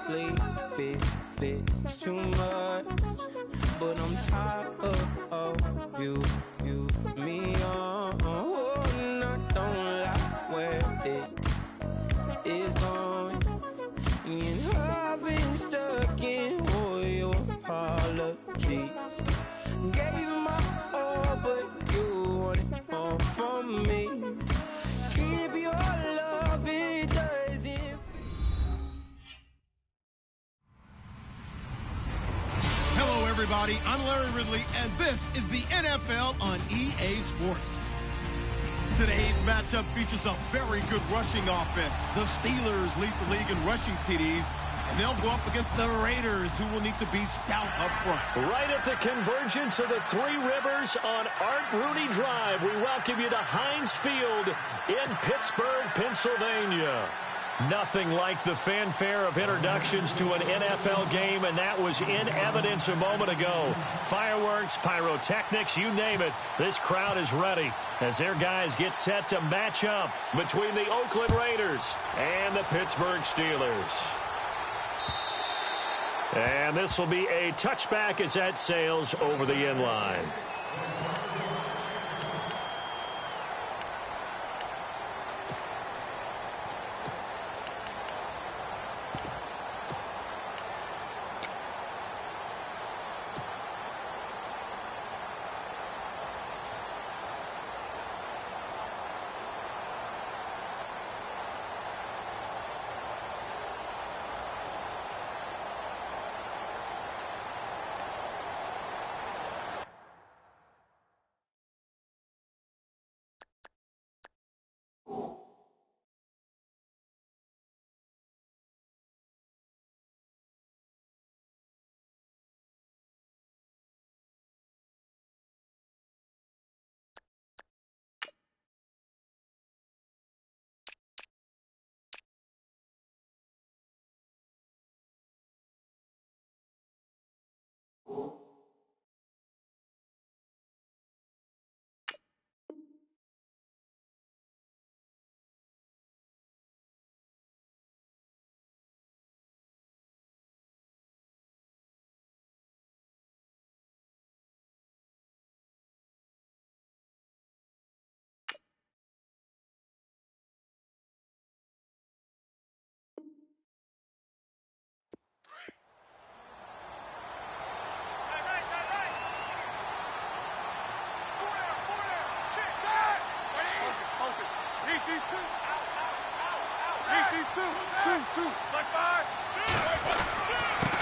leave it's too much, but I'm tired of you, me on. Oh, and I don't like where this is going. And I've been stuck in all your apologies. Gave my all, but you wanted more from me. Keep your love, it doesn't. Hello, everybody. I'm Larry Ridley, and this is the NFL on EA Sports. Today's matchup features a very good rushing offense. The Steelers lead the league in rushing TDs, and they'll go up against the Raiders, who will need to be stout up front. Right at the convergence of the Three Rivers on Art Rooney Drive, we welcome you to Heinz Field in Pittsburgh, Pennsylvania. Nothing like the fanfare of introductions to an NFL game, and that was in evidence a moment ago. Fireworks, pyrotechnics, you name it. This crowd is ready as their guys get set to match up between the Oakland Raiders and the Pittsburgh Steelers. And this will be a touchback as that sails over the end line.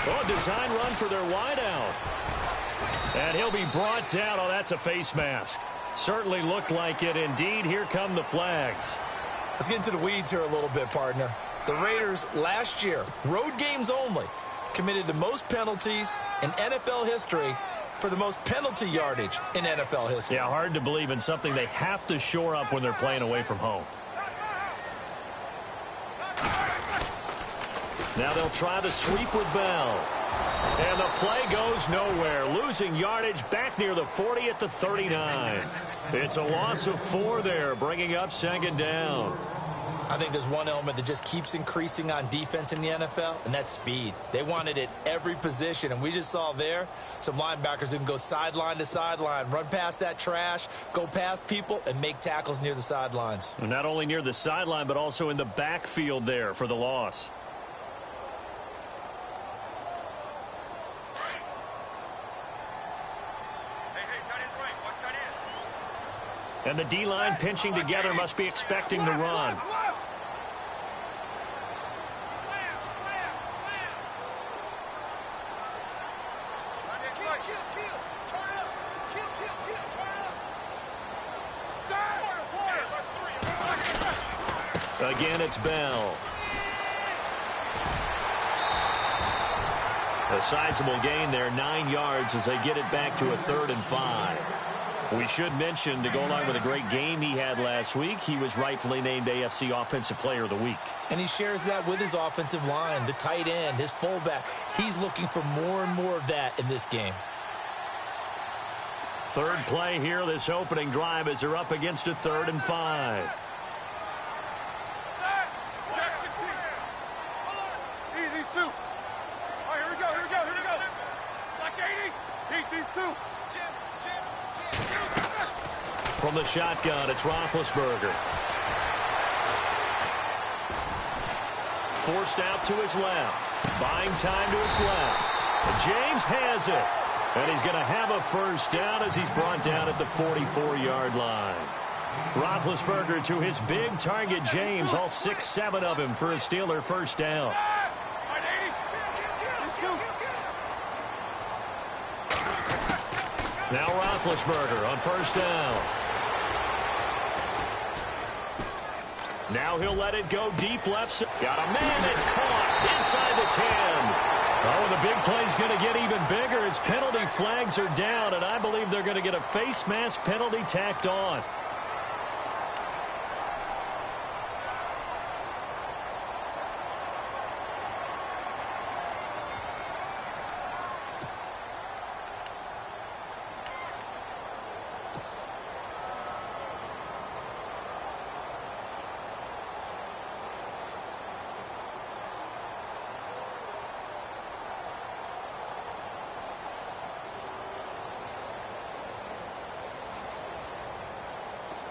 Oh, design run for their wideout. And he'll be brought down. Oh, that's a face mask. Certainly looked like it. Indeed, here come the flags. Let's get into the weeds here a little bit, partner. The Raiders last year, road games only, committed the most penalties in NFL history for the most penalty yardage in NFL history. Yeah, hard to believe in something they have to shore up when they're playing away from home. Now they'll try the sweep with Bell. And the play goes nowhere. Losing yardage back near the 40 at the 39. It's a loss of 4 there, bringing up second down. I think there's one element that just keeps increasing on defense in the NFL, and that's speed. They want it at every position, and we just saw there some linebackers who can go sideline to sideline, run past that trash, go past people, and make tackles near the sidelines. And not only near the sideline, but also in the backfield there for the loss. And the D-line pinching together must be expecting the run. Again, it's Bell. A sizable gain there, 9 yards as they get it back to a 3rd and 5. We should mention, to go along with a great game he had last week, he was rightfully named AFC Offensive Player of the Week. And he shares that with his offensive line, the tight end, his fullback. He's looking for more and more of that in this game. Third play here, this opening drive, as they're up against a 3rd and 5. From the shotgun, it's Roethlisberger. Forced out to his left. Buying time to his left. James has it. And he's going to have a first down as he's brought down at the 44-yard line. Roethlisberger to his big target, James, all 6-7 of him for a Steeler first down. Now Roethlisberger on first down. Now he'll let it go deep left. Got a man that's caught inside the 10. Oh, and the big play's going to get even bigger as penalty flags are down, and I believe they're going to get a face mask penalty tacked on.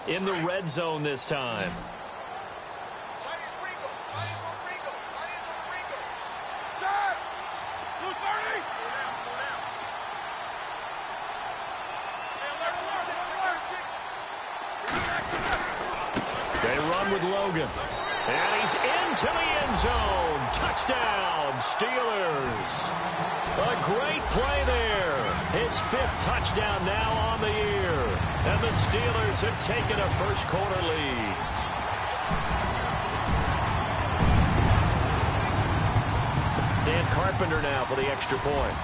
In the red zone this time. They run with Logan. And he's into the end zone. Touchdown, Steelers. A great play there. His 5th touchdown now on the year. And the Steelers have taken a first-quarter lead. Dan Carpenter now for the extra point.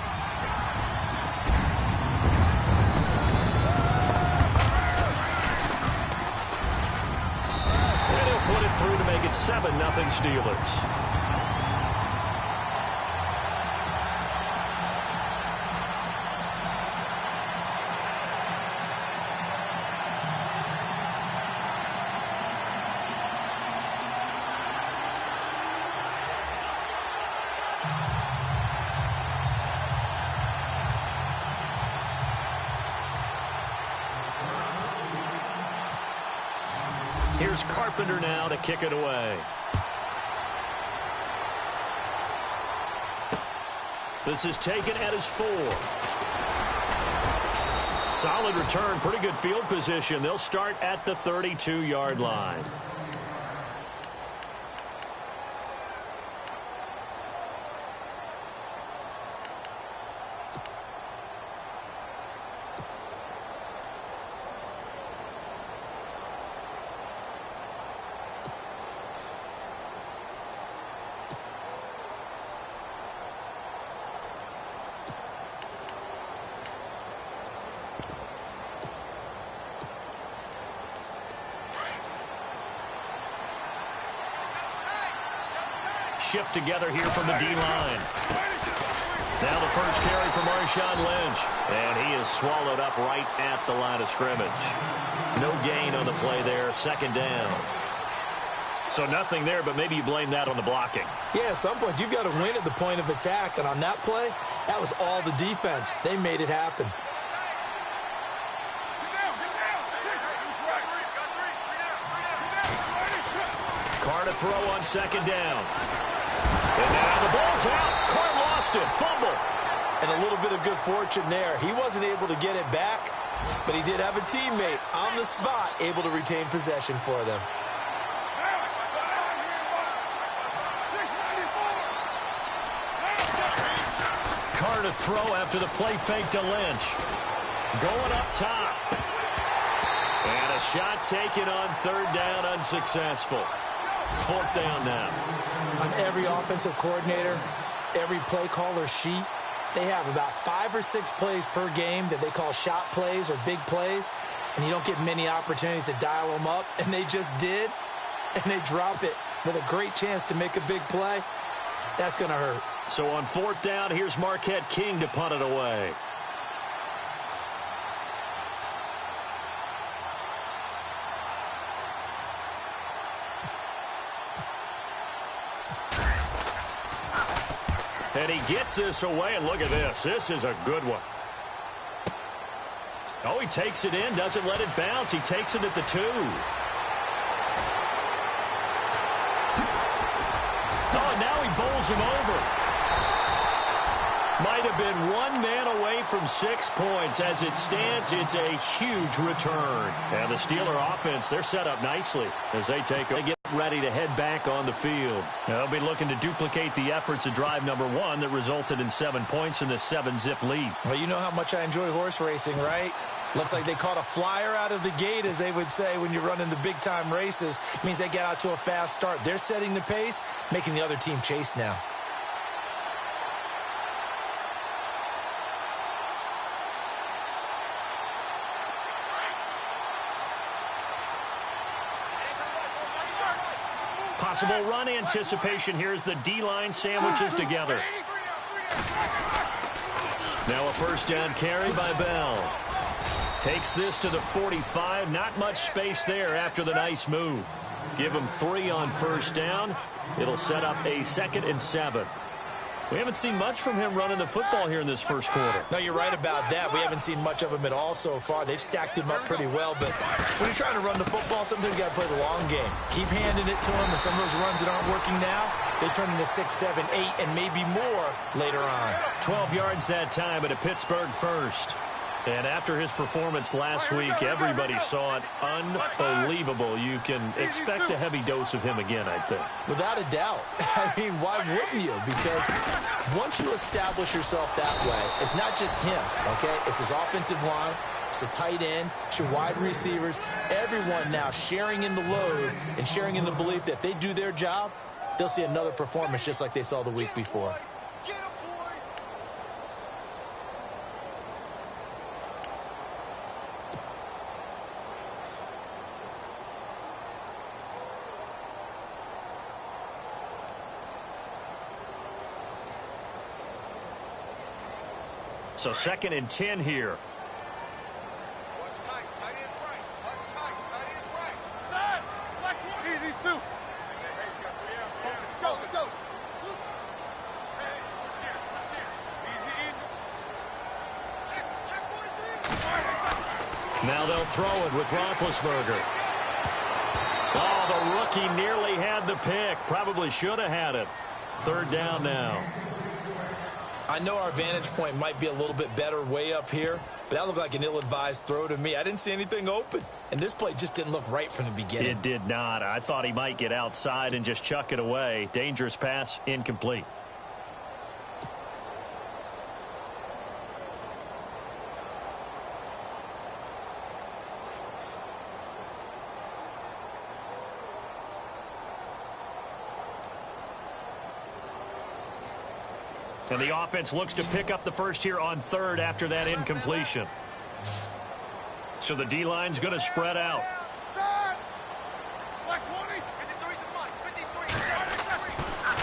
And he'll put it through to make it 7-0 Steelers. Here's Carpenter now to kick it away. This is taken at his 4. Solid return, pretty good field position. They'll start at the 32-yard line. Shift together here from the D-line. Now the first carry for Marshawn Lynch. And he is swallowed up right at the line of scrimmage. No gain on the play there. 2nd down. So nothing there, but maybe you blame that on the blocking. Yeah, at some point, you've got to win at the point of attack. And on that play, that was all the defense. They made it happen. Carr to throw on 2nd down. And now the ball's out. Carr lost it. Fumble. And a little bit of good fortune there. He wasn't able to get it back, but he did have a teammate on the spot able to retain possession for them. Carr to throw after the play fake to Lynch. Going up top. And a shot taken on 3rd down, unsuccessful. 4th down now. On every offensive coordinator, every play caller sheet, they have about 5 or 6 plays per game that they call shot plays or big plays, and you don't get many opportunities to dial them up, and they just did, and they drop it with a great chance to make a big play. That's going to hurt. So on 4th down, here's Marquette King to punt it away. And he gets this away, and look at this. This is a good one. Oh, he takes it in, doesn't let it bounce. He takes it at the 2. Oh, now he bowls him over. Might have been one man away from 6 points. As it stands, it's a huge return. And the Steeler offense, they're set up nicely as they get ready to head back on the field. They'll be looking to duplicate the efforts of drive number 1 that resulted in 7 points in this 7-zip lead. Well, you know how much I enjoy horse racing, right? Looks like they caught a flyer out of the gate, as they would say when you're running the big-time races. It means they get out to a fast start. They're setting the pace, making the other team chase now. Possible run anticipation here as the D-line sandwiches together. Now a first down carry by Bell. Takes this to the 45. Not much space there after the nice move. Give him 3 on first down. It'll set up a 2nd and 7. We haven't seen much from him running the football here in this first quarter. No, you're right about that. We haven't seen much of him at all so far. They've stacked him up pretty well, but when you're trying to run the football, sometimes you got to play the long game. Keep handing it to him, and some of those runs that aren't working now, they turn into 6, 7, 8, and maybe more later on. 12 yards that time at a Pittsburgh first. And after his performance last week, everybody saw it unbelievable. You can expect a heavy dose of him again, I think. Without a doubt. I mean, why wouldn't you? Because once you establish yourself that way, it's not just him, okay? It's his offensive line, it's the tight end, it's your wide receivers, everyone now sharing in the load and sharing in the belief that they do their job, they'll see another performance just like they saw the week before. So 2nd and 10 here. Watch tight. Tight is right. Watch tight. Tight is right. Side. Black one. These 2. Let's go. Let's go. Hey, switch gears. Easy, easy. Check 43. Now they'll throw it with Roethlisberger. Oh, the rookie nearly had the pick. Probably should have had it. 3rd down now. I know our vantage point might be a little bit better way up here, but that looked like an ill-advised throw to me. I didn't see anything open, and this play just didn't look right from the beginning. It did not. I thought he might get outside and just chuck it away. Dangerous pass, incomplete. And the offense looks to pick up the first here on 3rd after that incompletion. So the D-line's going to spread out.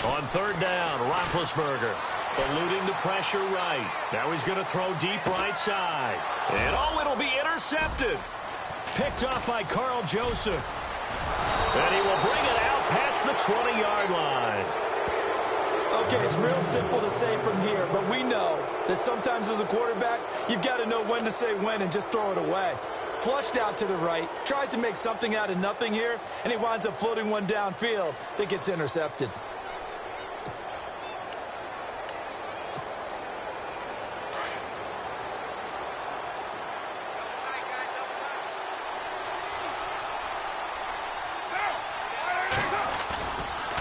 On 3rd down, Roethlisberger eluding the pressure right. Now he's going to throw deep right side. And oh, it'll be intercepted. Picked off by Carl Joseph. And he will bring it out past the 20-yard line. Okay, it's real simple to say from here, but we know that sometimes as a quarterback, you've got to know when to say when and just throw it away. Flushed out to the right, tries to make something out of nothing here, and he winds up floating one downfield that gets intercepted.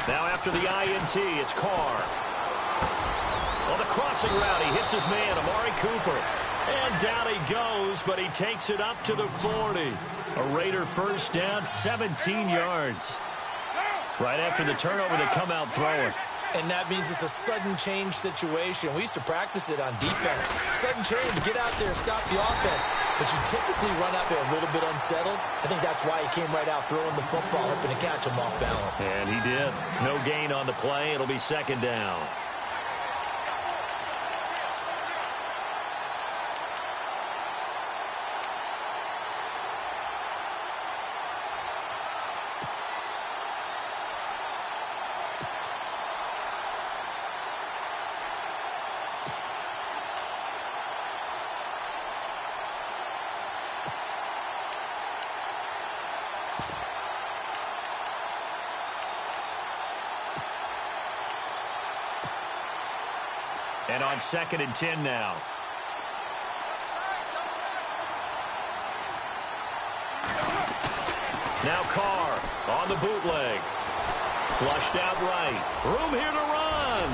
Now after the INT, it's Carr. On the crossing route, he hits his man, Amari Cooper. And down he goes, but he takes it up to the 40. A Raider first down, 17 yards. Right after the turnover, they come out throwing. And that means it's a sudden change situation. We used to practice it on defense. Sudden change, get out there, stop the offense. But you typically run out there a little bit unsettled. I think that's why he came right out throwing the football, hoping to catch him off balance. And he did. No gain on the play. It'll be 2nd down. And on 2nd and 10 now. Now Carr on the bootleg. Flushed out right. Room here to run.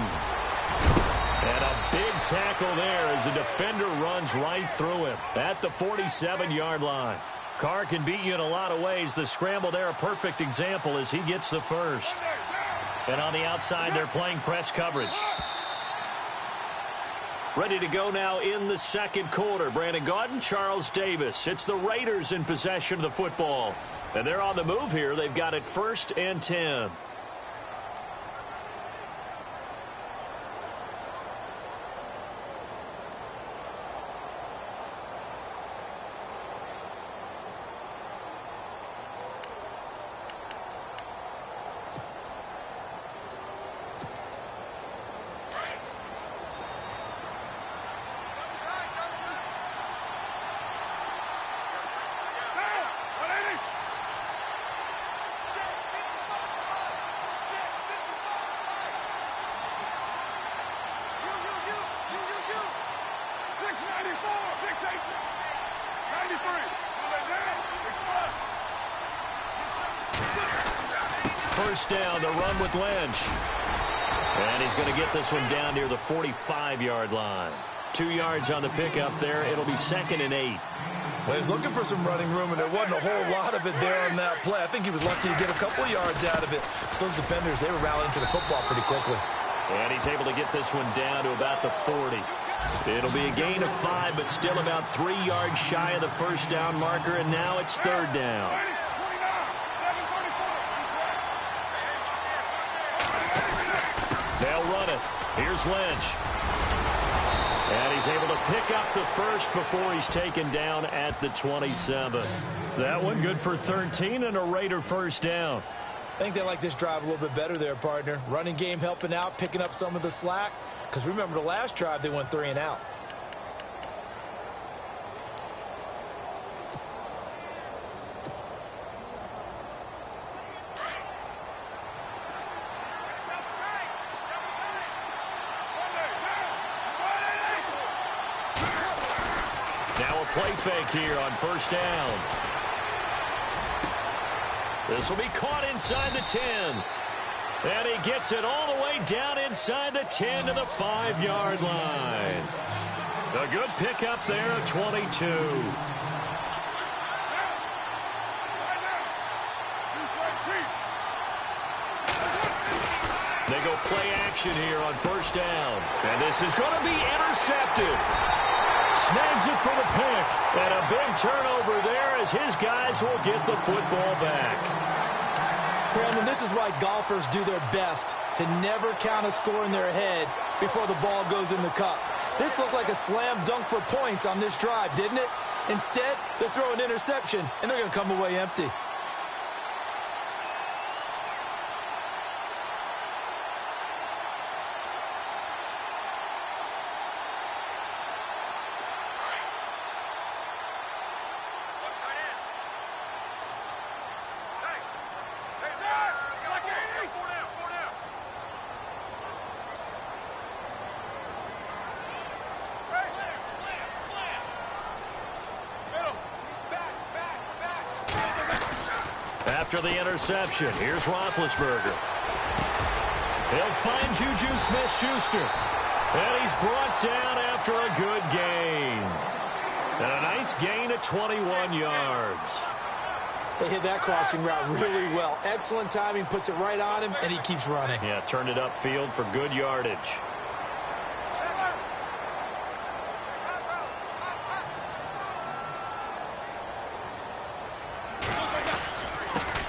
And a big tackle there as the defender runs right through him at the 47-yard line. Carr can beat you in a lot of ways. The scramble there, a perfect example as he gets the first. And on the outside, they're playing press coverage. Ready to go now in the second quarter. Brandon Gaudin, Charles Davis. It's the Raiders in possession of the football. And they're on the move here. They've got it 1st and 10. First down, the run with Lynch. And he's going to get this one down near the 45-yard line. 2 yards on the pickup there. It'll be 2nd and 8. Well, he's looking for some running room, and there wasn't a whole lot of it there on that play. I think he was lucky to get a couple of yards out of it. So those defenders, they were rallying to the football pretty quickly. And he's able to get this one down to about the 40. It'll be a gain of 5, but still about 3 yards shy of the first down marker, and now it's 3rd down. They'll run it. Here's Lynch. And he's able to pick up the first before he's taken down at the 27. That one good for 13 and a Raider first down. I think they like this drive a little bit better there, partner. Running game helping out, picking up some of the slack. Because remember the last drive, they went 3 and out. Now a play fake here on first down. This will be caught inside the 10. And he gets it all the way down inside the 10 to the 5-yard line. A good pickup there of 22. They go play action here on first down. And this is going to be intercepted. Snags it for the pick. And a big turnover there as his guys will get the football back. Brandon, this is why golfers do their best to never count a score in their head before the ball goes in the cup. This looked like a slam dunk for points on this drive, didn't it? Instead, they throw an interception, and they're going to come away empty. After the interception, here's Roethlisberger. He'll find Juju Smith-Schuster. And he's brought down after a good gain. And a nice gain of 21 yards. They hit that crossing route really well. Excellent timing, puts it right on him, and he keeps running. Yeah, turned it upfield for good yardage.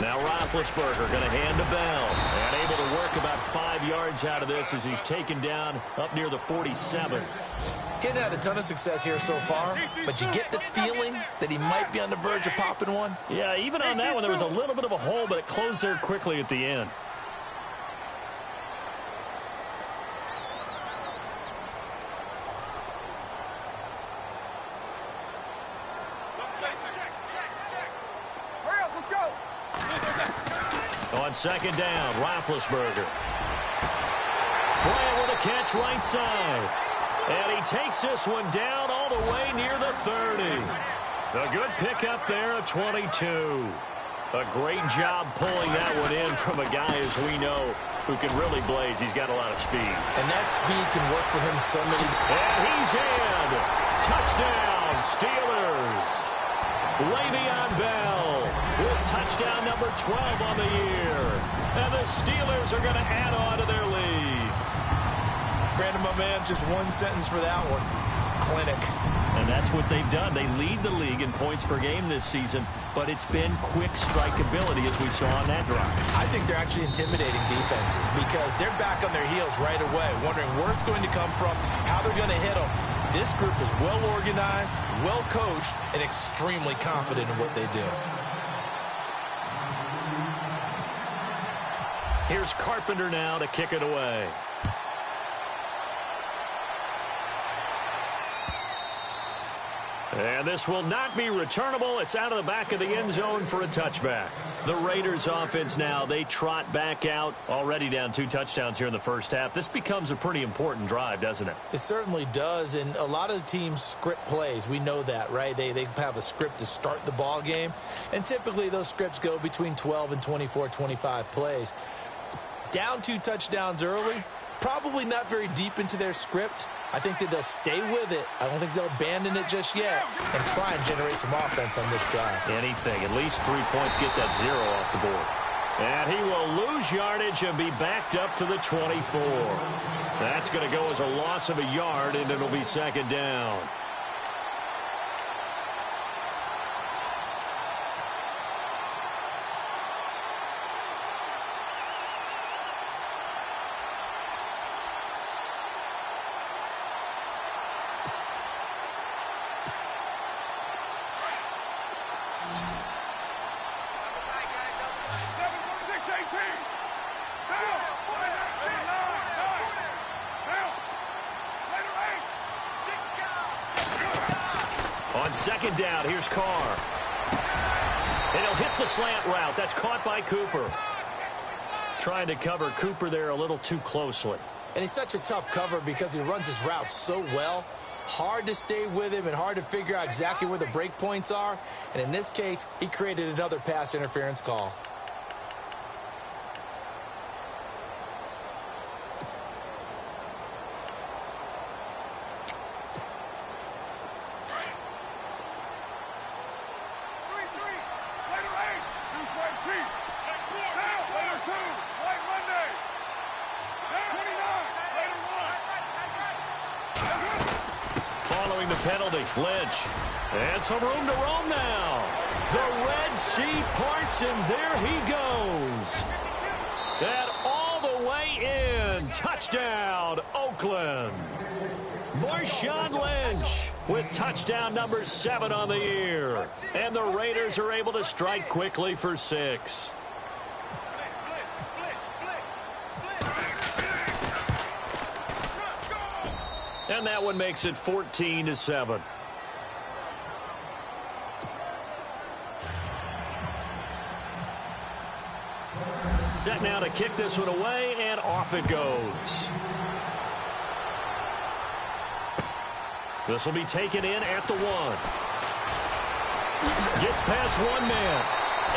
Now Roethlisberger going to hand to Bell. And able to work about 5 yards out of this as he's taken down up near the 47. Getting had a ton of success here so far, but you get the feeling that he might be on the verge of popping one. Yeah, even on that one, there was a little bit of a hole, but it closed there quickly at the end. On second down, Roethlisberger. Bryant with a catch right side. And he takes this one down all the way near the 30. A good pickup there, a 22. A great job pulling that one in from a guy, as we know, who can really blaze. He's got a lot of speed. And that speed can work for him so many. And he's in. Touchdown, Steelers. Le'Veon Bell with touchdown number 12 on the year. And the Steelers are going to add on to their lead. Brandon, my man, just one sentence for that one. Clinic. And that's what they've done. They lead the league in points per game this season, but it's been quick strikeability as we saw on that drive. I think they're actually intimidating defenses because they're back on their heels right away, wondering where it's going to come from, how they're going to hit them. This group is well organized, well coached, and extremely confident in what they do. Here's Carpenter now to kick it away. And this will not be returnable. It's out of the back of the end zone for a touchback. The Raiders offense now, they trot back out, already down 2 touchdowns here in the first half. This becomes a pretty important drive, doesn't it? It certainly does, and a lot of the teams script plays. We know that, right? They have a script to start the ball game, and typically those scripts go between 12 and 24, 25 plays. Down 2 touchdowns early, probably not very deep into their script. I think that they'll stay with it. I don't think they'll abandon it just yet and try and generate some offense on this drive. Anything. At least 3 points, get that 0 off the board. And he will lose yardage and be backed up to the 24. That's going to go as a loss of a yard, and it'll be second down. On second down, here's Carr. And he'll hit the slant route. That's caught by Cooper. Trying to cover Cooper there a little too closely. And he's such a tough cover because he runs his route so well. Hard to stay with him and hard to figure out exactly where the break points are. And in this case, he created another pass interference call. Following the penalty, Lynch. And some room to roam now. The Red Sea parts, and there he goes. And all the way in. Touchdown, Oakland. Marshawn Lynch with touchdown number 7 on the year. And the Raiders are able to strike quickly for 6. And that one makes it 14-7. Set now to kick this one away, and off it goes. This will be taken in at the 1. Gets past one man.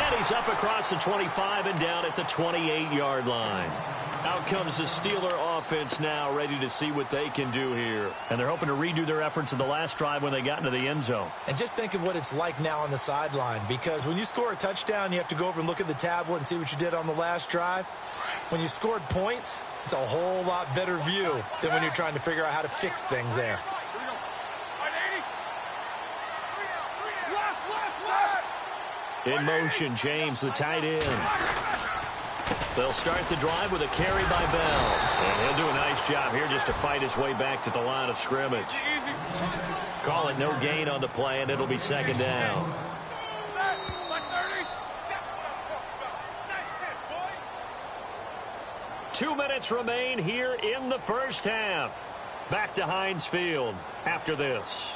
And he's up across the 25 and down at the 28-yard line. Out comes the Steeler offense now, ready to see what they can do here. And they're hoping to redo their efforts in the last drive when they got into the end zone. And just think of what it's like now on the sideline, because when you score a touchdown, you have to go over and look at the tablet and see what you did on the last drive. When you scored points, it's a whole lot better view than when you're trying to figure out how to fix things there. In motion, James, the tight end. They'll start the drive with a carry by Bell. And he'll do a nice job here just to fight his way back to the line of scrimmage. Call it no gain on the play, and it'll be second down. Two minutes remain here in the first half. Back to Heinz Field after this.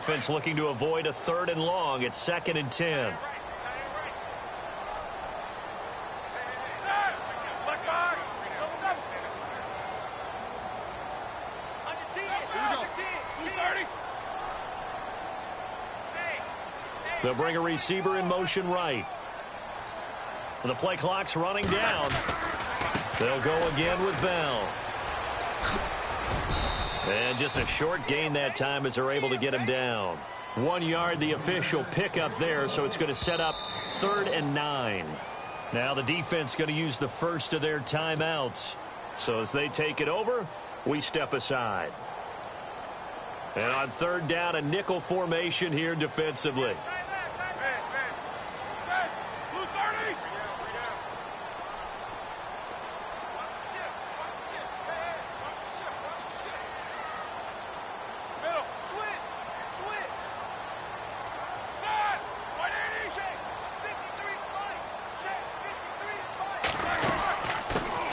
offense looking to avoid a 3rd and long. It's 2nd and 10. They'll bring a receiver in motion right. The play clock's running down. They'll go again with Bell. And just a short gain that time as they're able to get him down. 1 yard, the official pickup there, so it's going to set up 3rd and 9. Now the defense going to use the first of their timeouts. So as they take it over, we step aside. And on 3rd down, a nickel formation here defensively.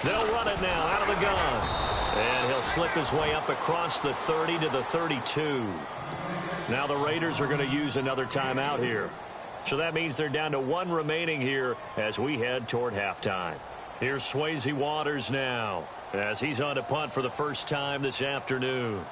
They'll run it now out of the gun. And he'll slip his way up across the 30 to the 32. Now the Raiders are going to use another timeout here. So that means they're down to 1 remaining here as we head toward halftime. Here's Swayze Waters now as he's on to punt for the first time this afternoon.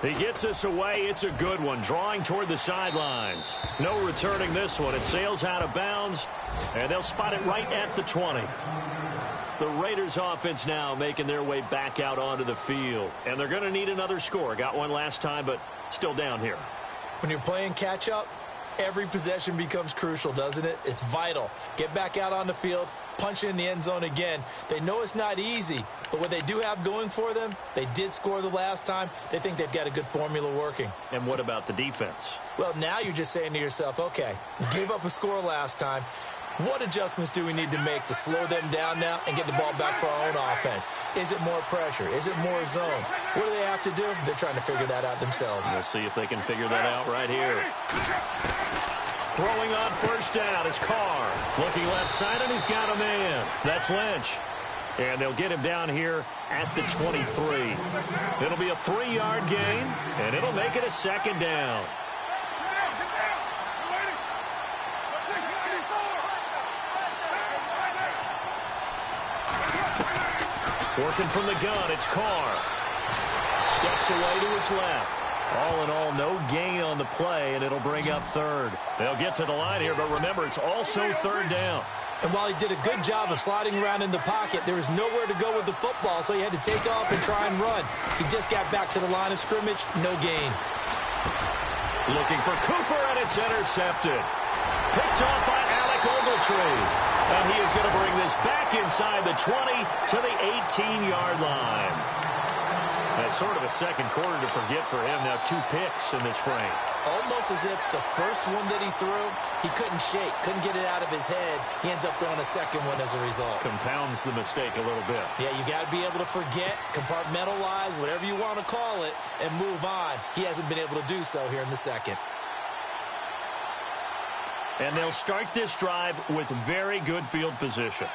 He gets us away. It's a good one. Drawing toward the sidelines. No returning this one. It sails out of bounds, and they'll spot it right at the 20. The Raiders offense now making their way back out onto the field. And they're going to need another score. Got one last time, but still down here. When you're playing catch-up, every possession becomes crucial, doesn't it? It's vital. Get back out on the field, punch in the end zone again. They know it's not easy, but what they do have going for them, they did score the last time. They think they've got a good formula working. And what about the defense? Well, now you're just saying to yourself, okay, gave up a score last time. What adjustments do we need to make to slow them down now and get the ball back for our own offense? Is it more pressure? Is it more zone? What do they have to do? They're trying to figure that out themselves. We'll see if they can figure that out right here. Throwing on first down is Carr. Looking left side, and he's got a man. That's Lynch. And they'll get him down here at the 23. It'll be a 3-yard gain, and it'll make it a 2nd down. Working from the gun, it's Carr. Steps away to his left. All in all, no gain on the play, and it'll bring up 3rd. They'll get to the line here, but remember, it's also 3rd down. And while he did a good job of sliding around in the pocket, there was nowhere to go with the football, so he had to take off and try and run. He just got back to the line of scrimmage, no gain. Looking for Cooper, and it's intercepted. Picked off by Alec Ogletree. And he is going to bring this back inside the 20 to the 18-yard line. That's sort of a second quarter to forget for him. Now 2 picks in this frame. Almost as if the first one that he threw, he couldn't shake, couldn't get it out of his head. He ends up throwing a second one as a result. Compounds the mistake a little bit. Yeah, you got to be able to forget, compartmentalize, whatever you want to call it, and move on. He hasn't been able to do so here in the second. And they'll start this drive with very good field position.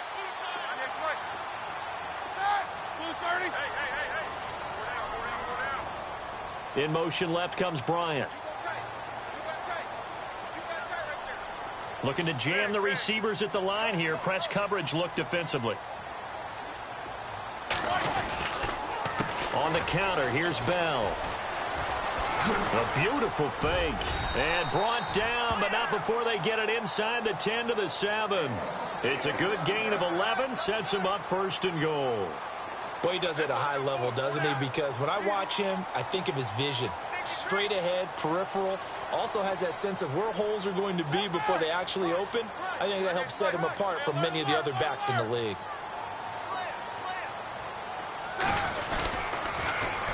In motion left comes Bryant. Looking to jam the receivers at the line here. Press coverage look defensively. On the counter, here's Bell. A beautiful fake. And brought down, but not before they get it inside the 10 to the 7. It's a good gain of 11. Sets him up 1st and goal. Boy, he does it at a high level, doesn't he? Because when I watch him, I think of his vision. Straight ahead, peripheral. Also has that sense of where holes are going to be before they actually open. I think that helps set him apart from many of the other backs in the league.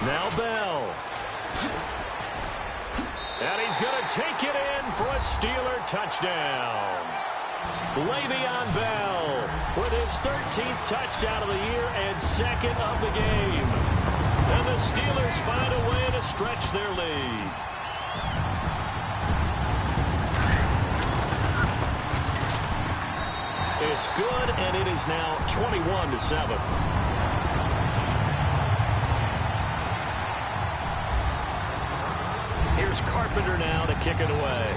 Now Bell. And he's going to take it in for a Steeler touchdown. Le'Veon Bell with his 13th touchdown of the year and second of the game. And the Steelers find a way to stretch their lead. It's good, and it is now 21-7. Here's Carpenter now to kick it away.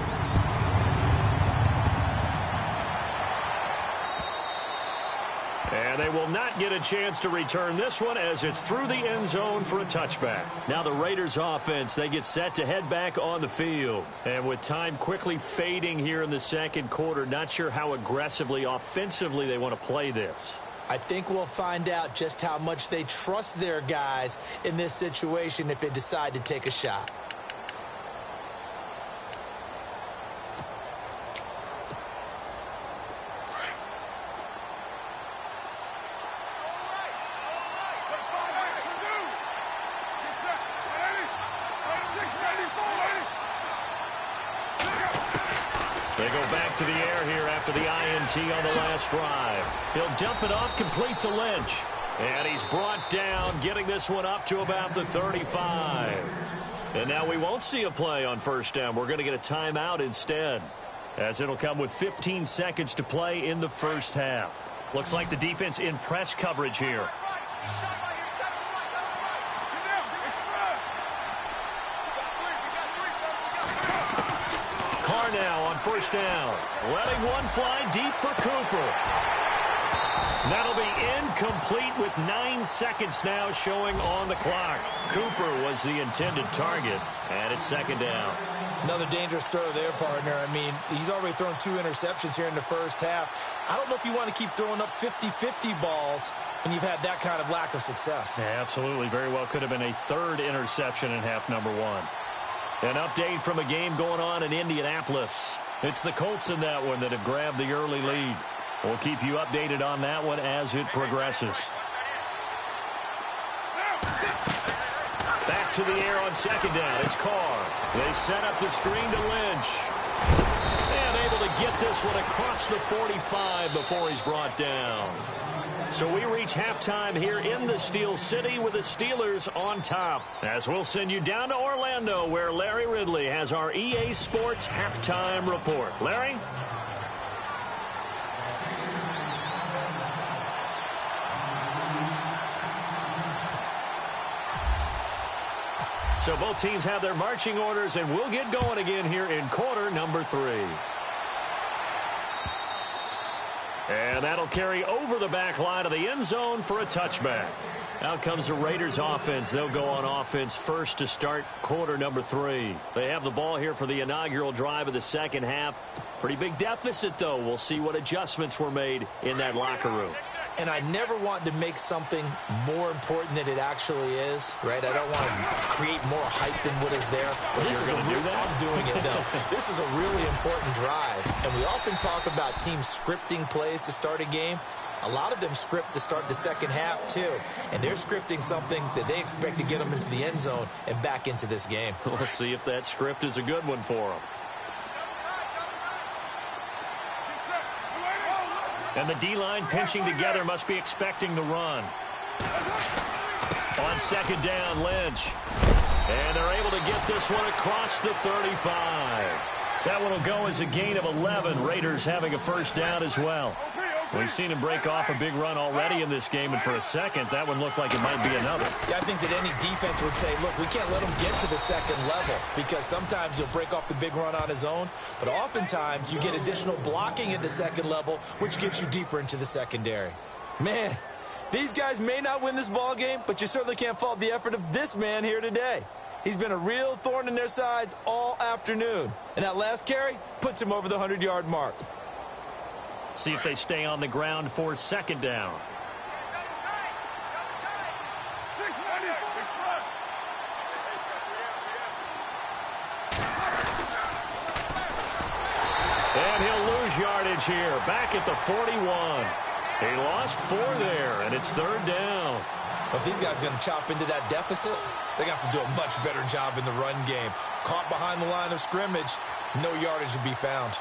And they will not get a chance to return this one as it's through the end zone for a touchback. Now the Raiders offense, they get set to head back on the field. And with time quickly fading here in the second quarter, not sure how aggressively, offensively they want to play this. I think we'll find out just how much they trust their guys in this situation if they decide to take a shot. They go back to the air here after the INT on the last drive. He'll dump it off complete to Lynch. And he's brought down, getting this one up to about the 35. And now we won't see a play on first down. We're going to get a timeout instead, as it'll come with 15 seconds to play in the first half. Looks like the defense in press coverage here. Carr now on first down, letting one fly deep for Cooper. That'll be incomplete with 9 seconds now showing on the clock. Cooper was the intended target, and it's second down. Another dangerous throw there, partner. I mean, he's already thrown 2 interceptions here in the first half. I don't know if you want to keep throwing up 50-50 balls when you've had that kind of lack of success. Yeah, absolutely. Very well could have been a third interception in half number 1. An update from a game going on in Indianapolis. It's the Colts in that one that have grabbed the early lead. We'll keep you updated on that one as it progresses. Back to the air on second down. It's Carr. They set up the screen to Lynch. And able to get this one across the 45 before he's brought down. So we reach halftime here in the Steel City with the Steelers on top. As we'll send you down to Orlando, where Larry Ridley has our EA Sports halftime report. Larry? So both teams have their marching orders, and we'll get going again here in quarter number 3. And that'll carry over the back line of the end zone for a touchback. Out comes the Raiders offense. They'll go on offense first to start quarter number 3. They have the ball here for the inaugural drive of the second half. Pretty big deficit, though. We'll see what adjustments were made in that locker room. And I never want to make something more important than it actually is, right? I don't want to create more hype than what is there. But this is I'm doing it, though. This is a really important drive. And we often talk about teams scripting plays to start a game. A lot of them script to start the second half, too. And they're scripting something that they expect to get them into the end zone and back into this game. We'll see if that script is a good one for them. And the D-line pinching together, must be expecting the run. On second down, Lynch. And they're able to get this one across the 35. That one will go as a gain of 11. Raiders having a first down as well. We've seen him break off a big run already in this game, and for a second, that one looked like it might be another. Yeah, I think that any defense would say, look, we can't let him get to the second level, because sometimes he'll break off the big run on his own, but oftentimes you get additional blocking at the second level, which gets you deeper into the secondary. Man, these guys may not win this ball game, but you certainly can't fault the effort of this man here today. He's been a real thorn in their sides all afternoon, and that last carry puts him over the 100-yard mark. See if they stay on the ground for second down. And he'll lose yardage here. Back at the 41. He lost 4 there, and it's 3rd down. If these guys are going to chop into that deficit, they're going to have to do a much better job in the run game. Caught behind the line of scrimmage, no yardage to be found.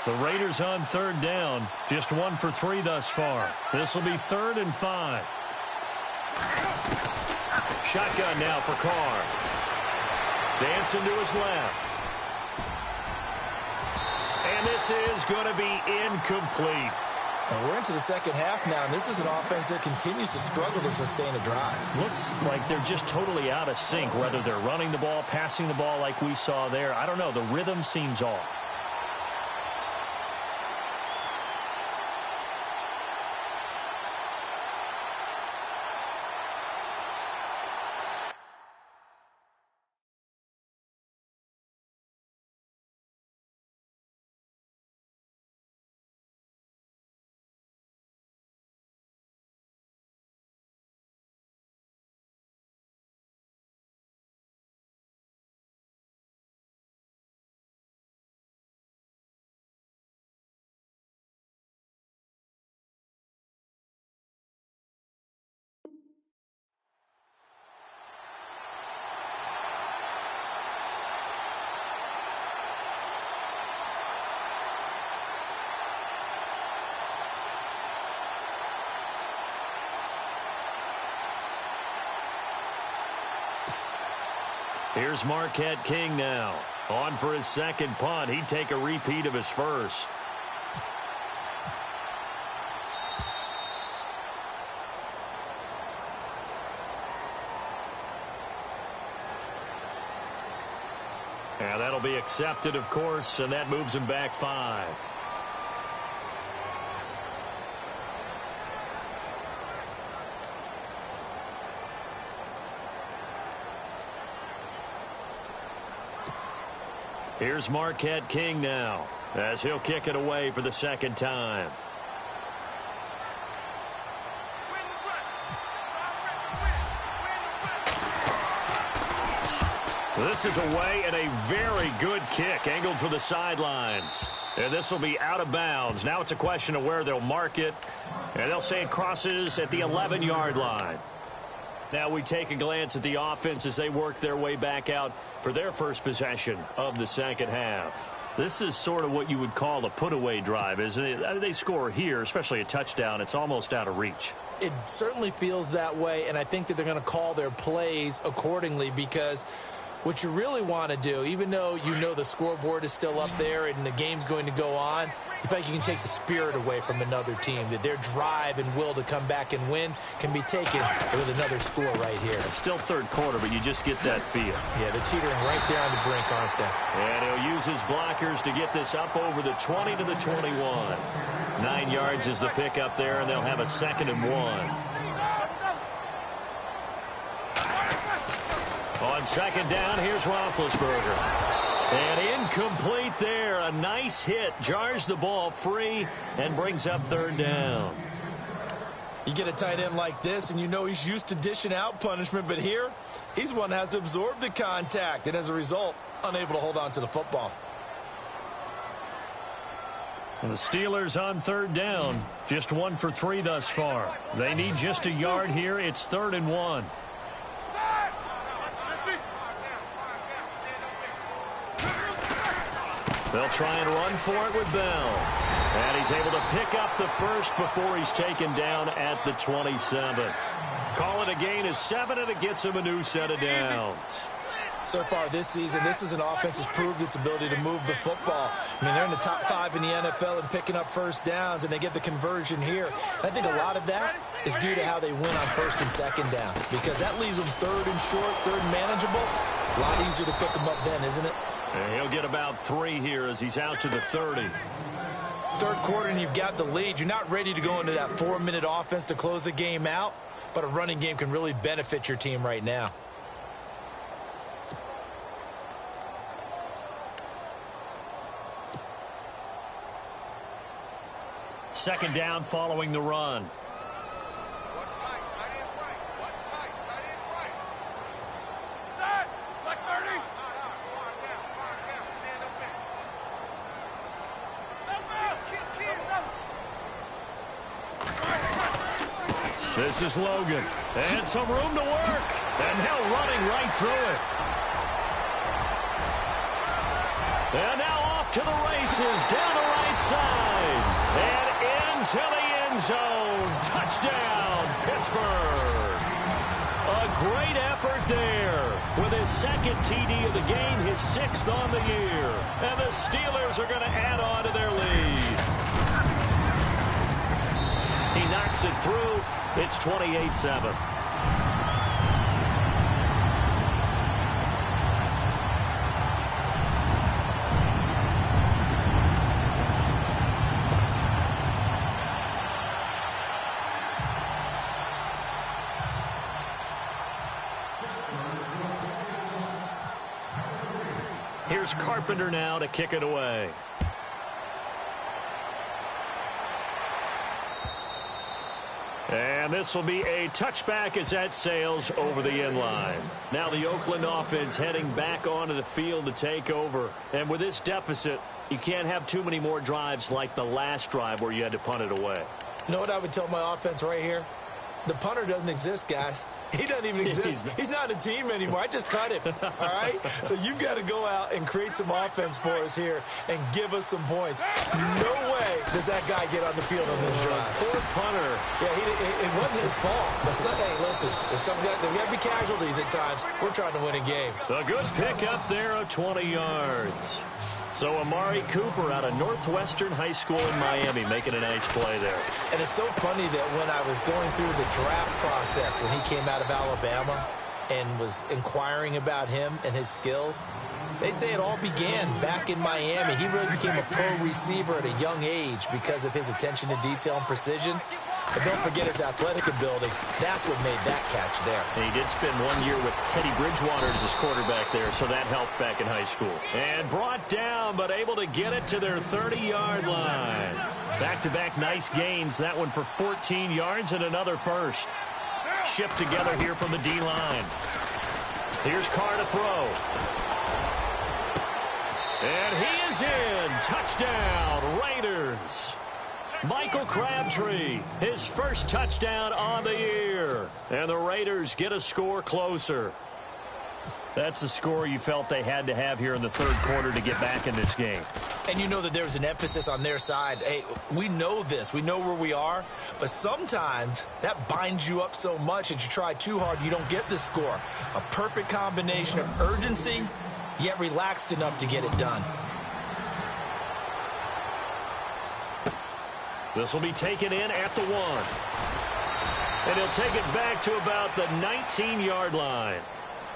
The Raiders on 3rd down. Just 1 for 3 thus far. This will be 3rd and 5. Shotgun now for Carr. Dancing to his left. And this is going to be incomplete. And we're into the second half now, and this is an offense that continues to struggle to sustain a drive. Looks like they're just totally out of sync, whether they're running the ball, passing the ball like we saw there. I don't know. The rhythm seems off. Here's Marquette King now. On for his second punt. He'd take a repeat of his first. And that'll be accepted, of course, and that moves him back 5. Here's Marquette King now, as he'll kick it away for the second time. This is away and a very good kick, angled for the sidelines. And this will be out of bounds. Now it's a question of where they'll mark it, and they'll say it crosses at the 11-yard line. Now we take a glance at the offense as they work their way back out for their first possession of the second half. This is sort of what you would call a put-away drive, isn't it? They score here, especially a touchdown. It's almost out of reach. It certainly feels that way, and I think that they're going to call their plays accordingly, because what you really want to do, even though you know the scoreboard is still up there and the game's going to go on, you feel like you can take the spirit away from another team, that their drive and will to come back and win can be taken with another score right here. It's still third quarter, but you just get that feel. Yeah, they're teetering right there on the brink, aren't they? And he'll use his blockers to get this up over the 20 to the 21. 9 yards is the pickup there, and they'll have a 2nd and 1. On 2nd down, here's Roethlisberger. And incomplete there. A nice hit. Jars the ball free and brings up 3rd down. You get a tight end like this, and you know he's used to dishing out punishment, but here, he's one that has to absorb the contact, and as a result, unable to hold on to the football. And the Steelers on 3rd down. Just 1 for 3 thus far. They need just a yard here. It's 3rd and 1. They'll try and run for it with Bell. And he's able to pick up the first before he's taken down at the 27. Call it a gain of 7, and it gets him a new set of downs. So far this season, this is an offense that's proved its ability to move the football. I mean, they're in the top 5 in the NFL in picking up first downs, and they get the conversion here. And I think a lot of that is due to how they win on 1st and 2nd down, because that leaves them 3rd and short, 3rd and manageable. A lot easier to pick them up then, isn't it? And he'll get about 3 here as he's out to the 30. Third quarter, and you've got the lead. You're not ready to go into that 4-minute offense to close the game out, but a running game can really benefit your team right now. second down following the run. Watch tight. Tight end's right. Watch tight. Tight end's right. Set. Like 30. Far down. Stand up there. This is Logan. And some room to work. And now running right through it. And now off to the races down the right side. And into the end zone. Touchdown, Pittsburgh. A great effort there. With his second TD of the game, his 6th on the year. And the Steelers are going to add on to their lead. He knocks it through. It's 28-7. Here's Carpenter now to kick it away. And this will be a touchback as that sails over the end line. Now the Oakland offense heading back onto the field to take over. And with this deficit, you can't have too many more drives like the last drive where you had to punt it away. You know what I would tell my offense right here? The punter doesn't exist, guys. He doesn't even exist. He's not a team anymore. I just cut him, all right? So you've got to go out and create some offense for us here and give us some points. No way does that guy get on the field on this drive. Poor punter. Yeah, it wasn't his fault. But hey, listen, there's got to be casualties at times. We're trying to win a game. A good pick up there of 20 yards. So Amari Cooper out of Northwestern High School in Miami making a nice play there. And it's so funny that when I was going through the draft process when he came out of Alabama and was inquiring about him and his skills, they say it all began back in Miami. He really became a pro receiver at a young age because of his attention to detail and precision. But don't forget his athletic ability. That's what made that catch there. And he did spend 1 year with Teddy Bridgewater as his quarterback there, so that helped back in high school. And brought down, but able to get it to their 30-yard line. Back-to-back nice gains. That one for 14 yards and another first. Shift together here from the D-line. Here's Carr to throw. And he is in. Touchdown, Raiders. Michael Crabtree, his first touchdown on the year. And the Raiders get a score closer. That's a score you felt they had to have here in the third quarter to get back in this game. And you know that there was an emphasis on their side. Hey, we know this. We know where we are. But sometimes that binds you up so much that you try too hard, you don't get the score. A perfect combination of urgency, yet relaxed enough to get it done. This will be taken in at the 1. And he'll take it back to about the 19-yard line.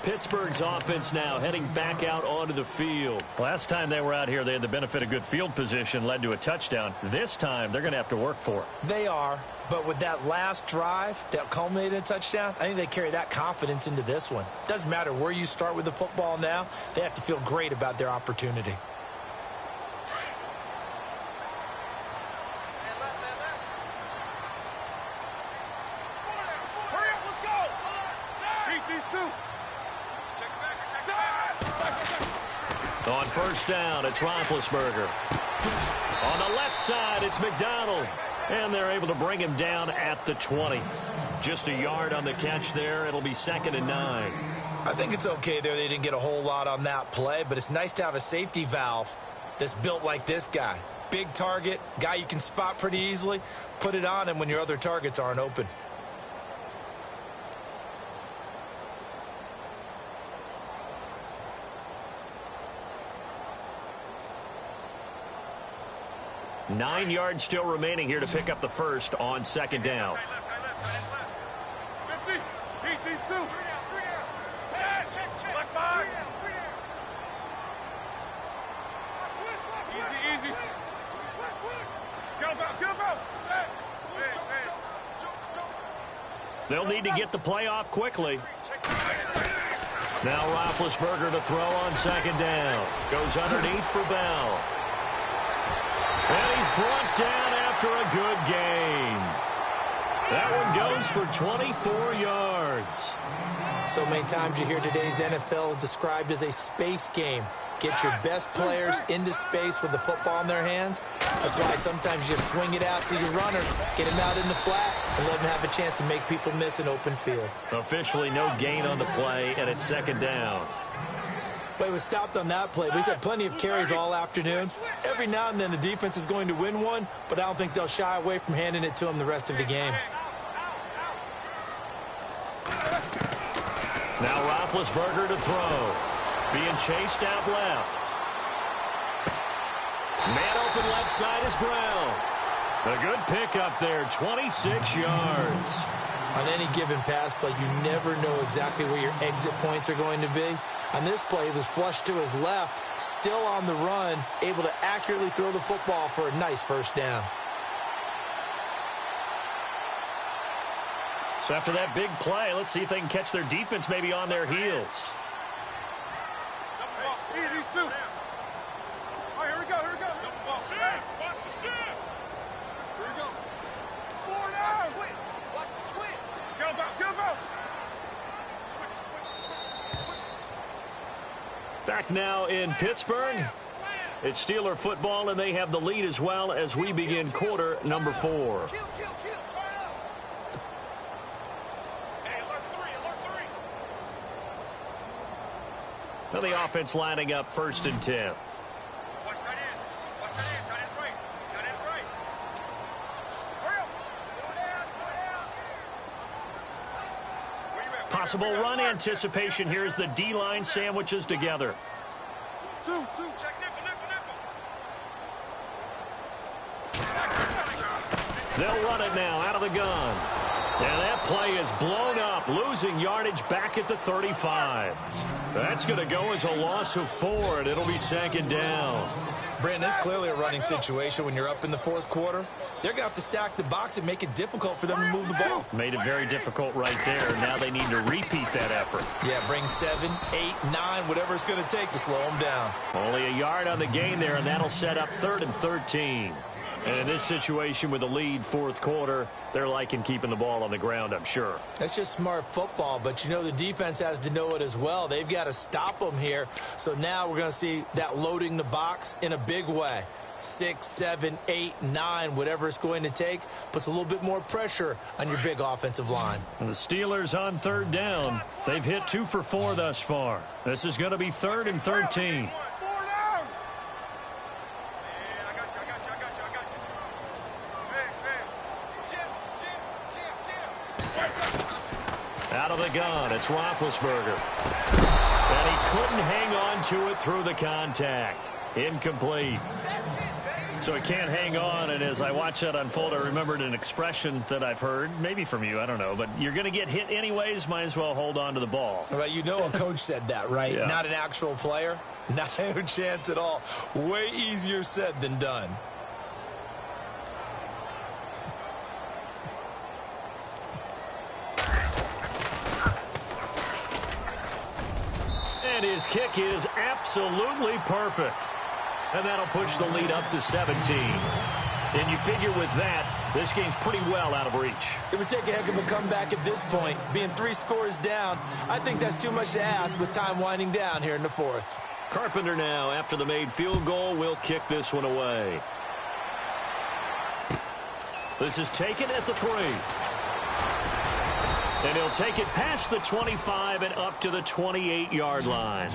Pittsburgh's offense now heading back out onto the field. Last time they were out here, they had the benefit of good field position, led to a touchdown. This time, they're going to have to work for it. They are, but with that last drive that culminated in a touchdown, I think they carry that confidence into this one. Doesn't matter where you start with the football now, they have to feel great about their opportunity. On first down, it's Roethlisberger. On the left side, it's McDonald. And they're able to bring him down at the 20. Just a yard on the catch there. It'll be 2nd and 9. I think it's okay there. They didn't get a whole lot on that play, but it's nice to have a safety valve that's built like this guy. Big target, guy you can spot pretty easily. Put it on him when your other targets aren't open. Nine yards still remaining here to pick up the first on second down. 50. Beat these two. Black five. Easy. Get him out. They'll need to get the play off quickly. Now Roethlisberger to throw on second down. Goes underneath for Bell. And he's brought down after a good gain. That one goes for 24 yards. So many times you hear today's NFL described as a space game. Get your best players into space with the football in their hands. That's why sometimes you swing it out to your runner, get him out in the flat, and let him have a chance to make people miss an open field. Officially no gain on the play, and it's second down. But it was stopped on that play. But he's had plenty of carries all afternoon. Every now and then the defense is going to win one, but I don't think they'll shy away from handing it to him the rest of the game. Now Roethlisberger to throw. Being chased out left. Man open left side is Brown. A good pickup there, 26 yards. On any given pass play, you never know exactly where your exit points are going to be. On this play, it was flushed to his left, still on the run, able to accurately throw the football for a nice first down. So after that big play, let's see if they can catch their defense maybe on their heels. These two. All right, here we go. Shift. Watch the shift. Here we go. 4 down. Watch the twist. Get him out. Switch. Back now in Pittsburgh. It's Steeler football, and they have the lead as well as we begin quarter number 4. Kill. Turn up. Hey, alert 3. Now the offense lining up 1st and 10. Watch tight end. Tight end's right. Hurry up. Go down. Possible run anticipation here as the D-line sandwiches together. 2. Check nickel. They'll run it now out of the gun. And that play is blown up, losing yardage back at the 35. That's going to go as a loss of 4, and it'll be 2nd down. Brandon, it's clearly a running situation when you're up in the 4th quarter. They're going to have to stack the box and make it difficult for them to move the ball. Made it very difficult right there. Now they need to repeat that effort. Yeah, bring 7, 8, 9, whatever it's going to take to slow them down. Only a yard on the gain there, and that'll set up 3rd and 13. And in this situation with the lead 4th quarter, they're liking keeping the ball on the ground, I'm sure. That's just smart football, but you know the defense has to know it as well. They've got to stop them here. So now we're going to see that loading the box in a big way. 6, 7, 8, 9, whatever it's going to take, puts a little bit more pressure on your big offensive line. And the Steelers on 3rd down. They've hit 2 for 4 thus far. This is going to be 3rd and 13. Out of the gun, it's Roethlisberger. And he couldn't hang on to it through the contact. Incomplete. So he can't hang on, and as I watch that unfold, I remembered an expression that I've heard, maybe from you, I don't know, but you're going to get hit anyways, might as well hold on to the ball. Well, you know a coach said that, right? Yeah. Not an actual player. Not a chance at all. Way easier said than done. And his kick is absolutely perfect. And that'll push the lead up to 17. And you figure with that, this game's pretty well out of reach. It would take a heck of a comeback at this point. Being 3 scores down, I think that's too much to ask with time winding down here in the 4th. Carpenter now, after the made field goal, will kick this one away. This is taken at the 3. And he'll take it past the 25 and up to the 28-yard line.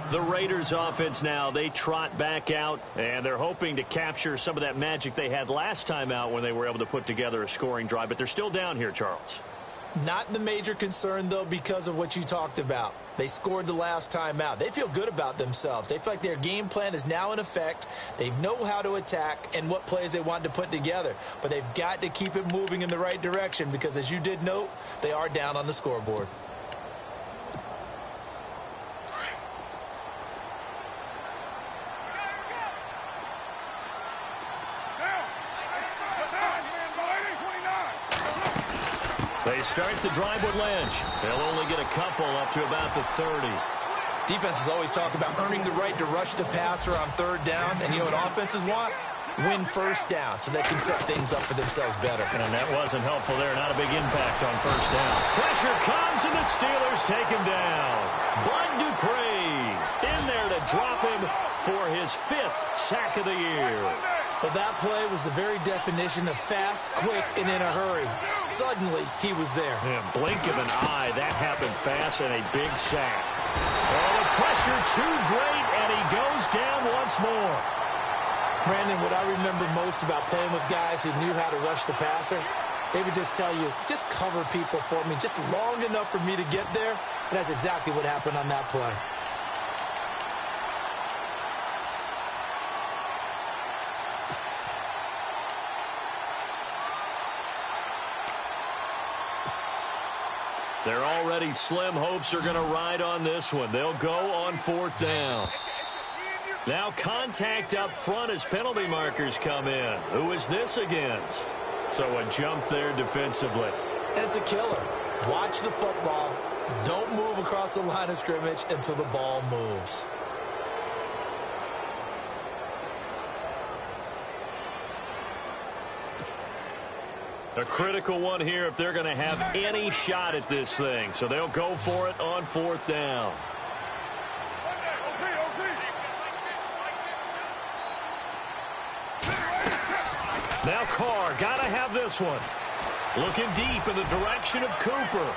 The Raiders offense now, they trot back out, and they're hoping to capture some of that magic they had last time out when they were able to put together a scoring drive. But they're still down here, Charles. Not the major concern, though, because of what you talked about. They scored the last time out. They feel good about themselves. They feel like their game plan is now in effect. They know how to attack and what plays they want to put together. But they've got to keep it moving in the right direction because, as you did note, they are down on the scoreboard. They start the drive with Lynch. They'll only get a couple up to about the 30. Defenses always talk about earning the right to rush the passer on 3rd down. And you know what offenses want? win first down so they can set things up for themselves better. And that wasn't helpful there. Not a big impact on first down. Pressure comes, and the Steelers take him down. Bud Dupree in there to drop him for his 5th sack of the year. Well, that play was the very definition of fast, quick, and in a hurry. Suddenly, he was there. Yeah, blink of an eye. That happened fast, and a big sack. Oh, the pressure too great, and he goes down once more. Brandon, what I remember most about playing with guys who knew how to rush the passer, they would just tell you, just cover people for me, just long enough for me to get there. And that's exactly what happened on that play. They're already slim hopes are going to ride on this one. They'll go on 4th down. Now contact up front as penalty markers come in. Who is this against? So a jump there defensively. And it's a killer. Watch the football. Don't move across the line of scrimmage until the ball moves. A critical one here if they're going to have any shot at this thing. So they'll go for it on 4th down. Now Carr, got to have this one. Looking deep in the direction of Cooper.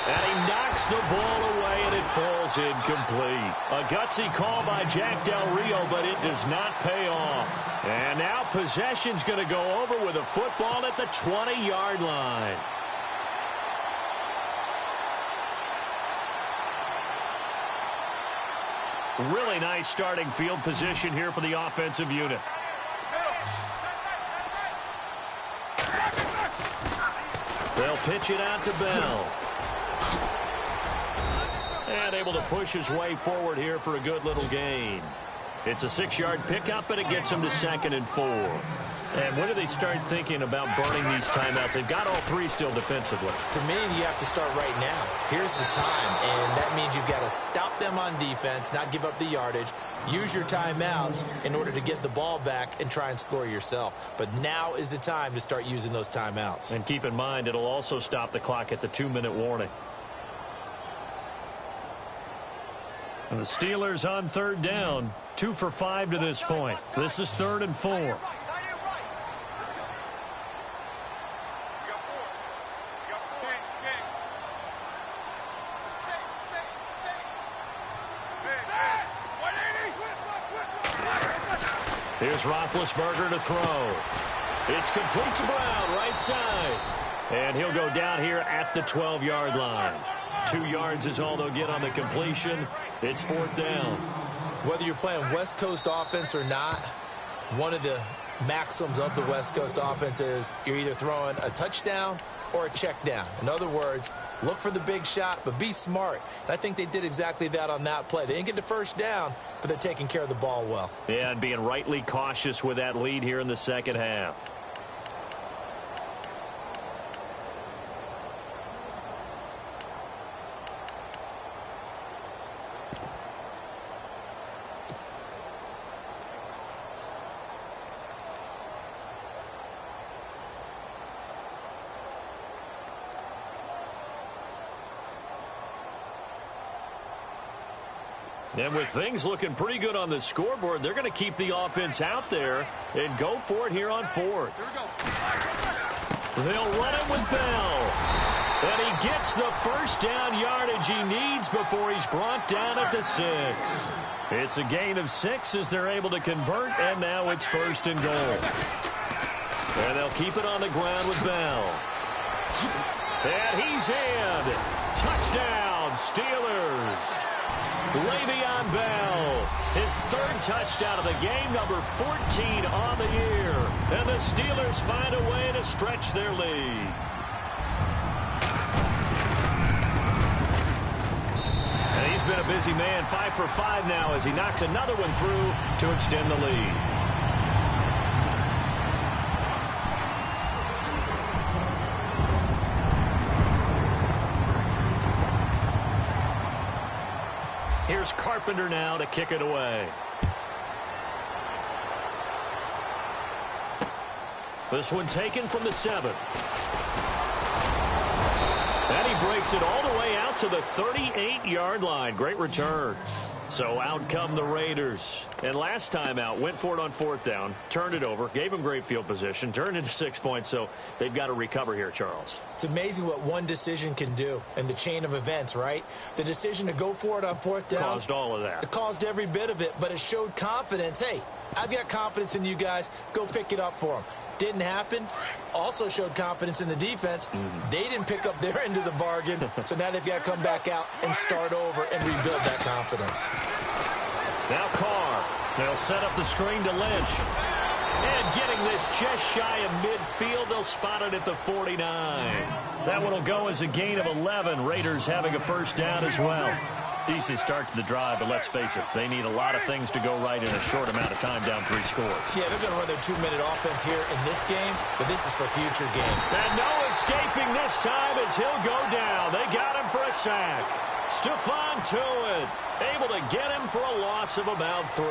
And he knocks the ball away, and it falls incomplete. A gutsy call by Jack Del Rio, but it does not pay off. And now possession's going to go over with a football at the 20-yard line. Really nice starting field position here for the offensive unit. They'll pitch it out to Bell. And able to push his way forward here for a good little gain. It's a 6-yard pickup, and it gets him to 2nd and 4. And when do they start thinking about burning these timeouts? They've got all 3 still defensively. To me, you have to start right now. Here's the time, and that means you've got to stop them on defense, not give up the yardage, use your timeouts in order to get the ball back and try and score yourself. But now is the time to start using those timeouts. And keep in mind, it'll also stop the clock at the 2-minute warning. And the Steelers on 3rd down, 2 for 5 to this point. This is 3rd and 4. Here's Roethlisberger to throw. It's complete to Brown, right side. And he'll go down here at the 12-yard line. 2 yards is all they'll get on the completion. It's 4th down. Whether you're playing West Coast offense or not, one of the maxims of the West Coast offense is you're either throwing a touchdown or a check down. In other words, look for the big shot, but be smart. And I think they did exactly that on that play. They didn't get the first down, but they're taking care of the ball well. Yeah, and being rightly cautious with that lead here in the second half. And with things looking pretty good on the scoreboard, they're going to keep the offense out there and go for it here on 4th. They'll run it with Bell. And he gets the first down yardage he needs before he's brought down at the 6. It's a gain of 6 as they're able to convert, and now it's 1st and goal. And they'll keep it on the ground with Bell. And he's in. Touchdown, Steelers. Le'Veon Bell, his 3rd touchdown of the game, number 14 on the year. And the Steelers find a way to stretch their lead. And he's been a busy man, 5 for 5 now as he knocks another one through to extend the lead. Here's Carpenter now to kick it away. This one taken from the 7. And he breaks it all the way out to the 38-yard line. Great return. So out come the Raiders. And last time out, went for it on 4th down, turned it over, gave them great field position, turned into 6 points, so they've got to recover here, Charles. It's amazing what one decision can do in the chain of events, right? The decision to go for it on 4th down. Caused all of that. It caused every bit of it, but it showed confidence. Hey, I've got confidence in you guys. Go pick it up for them. Didn't happen. Also showed confidence in the defense. They didn't pick up their end of the bargain, so now they've got to come back out and start over and rebuild that confidence. Now Carr. They'll set up the screen to Lynch. And getting this just shy of midfield, they'll spot it at the 49. That one will go as a gain of 11. Raiders having a first down as well. Decent start to the drive, but let's face it, they need a lot of things to go right in a short amount of time down 3 scores. Yeah, they're going to run their 2-minute offense here in this game, but this is for future games. And no escaping this time as he'll go down. They got him for a sack. Stephon Tuitt able to get him for a loss of about 3.